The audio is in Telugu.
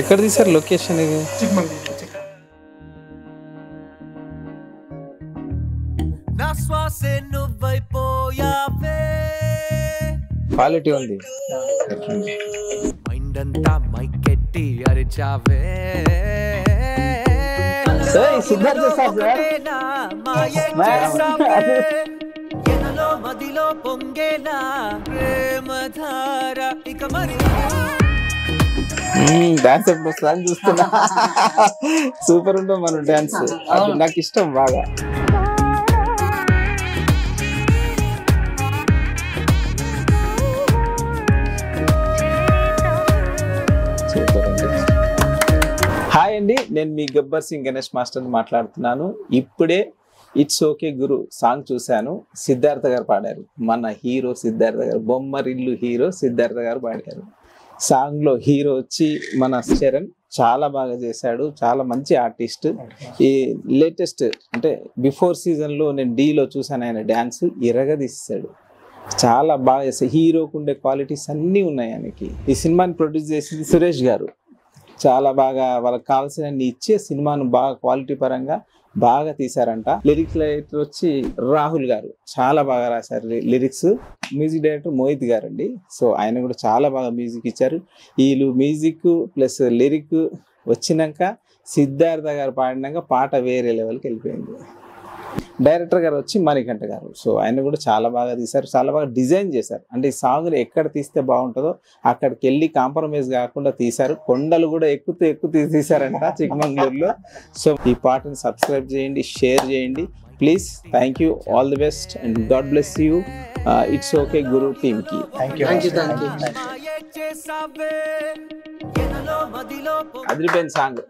ఎక్కడ తీసారు లొకేషన్ ఇది? క్వాలిటీ ఉంది. సిద్ధార్థ సార్ డాన్స్ ఎప్పుడు వస్తుందని చూస్తున్నా. సూపర్ ఉంటుంది మన డాన్స్, నాకు ఇష్టం బాగా. హాయ్ అండి, నేను మీ గబ్బర్ సింగ్ గణేష్ మాస్టర్ మాట్లాడుతున్నాను. ఇప్పుడే ఇట్స్ ఓకే గురు సాంగ్ చూశాను. సిద్ధార్థ గారు పాడారు, మన హీరో సిద్ధార్థ గారు, బొమ్మరిల్లు హీరో సిద్ధార్థ గారు పాడారు. సాంగ్ లో హీరో వచ్చి మన చరణ్ చాలా బాగా చేశాడు, చాలా మంచి ఆర్టిస్ట్. ఈ లేటెస్ట్ అంటే బిఫోర్ సీజన్ లో నేను డీలో చూసాను, ఆయన డ్యాన్స్ ఇరగదీశాడు, చాలా బాగా చేస్తాడు. హీరోకు ఉండే క్వాలిటీస్ అన్నీ ఉన్నాయి ఆయనకి. ఈ సినిమాని ప్రొడ్యూస్ చేసింది సురేష్ గారు. చాలా బాగా వాళ్ళకి కావాల్సిన ఇచ్చే సినిమాను బాగా క్వాలిటీ పరంగా బాగా తీశారంట. లిరిక్స్ రైటర్ వచ్చి రాహుల్ గారు చాలా బాగా రాశారు లిరిక్స్. మ్యూజిక్ డైరెక్టర్ మోహిత్ గారు అండి. సో ఆయన కూడా చాలా బాగా మ్యూజిక్ ఇచ్చారు. వీళ్ళు మ్యూజిక్ ప్లస్ లిరిక్ వచ్చినాక సిద్ధార్థ గారు పాడినాక పాట వేరే లెవెల్కి వెళ్ళిపోయింది. డైరెక్టర్ గారు వచ్చి మణికంఠ గారు. సో ఆయన కూడా చాలా బాగా తీశారు, చాలా బాగా డిజైన్ చేశారు. అంటే ఈ సాంగ్ని ఎక్కడ తీస్తే బాగుంటుందో అక్కడికి వెళ్ళి కాంప్రమైజ్ కాకుండా తీశారు. కొండలు కూడా ఎక్కుతూ తీశారంట చిక్మంగళూరులో. సో ఈ పాటని సబ్స్క్రైబ్ చేయండి, షేర్ చేయండి please. Thank you, all the best and God bless you. It's okay Guru team కి అదిరిపోయిన సాంగ్.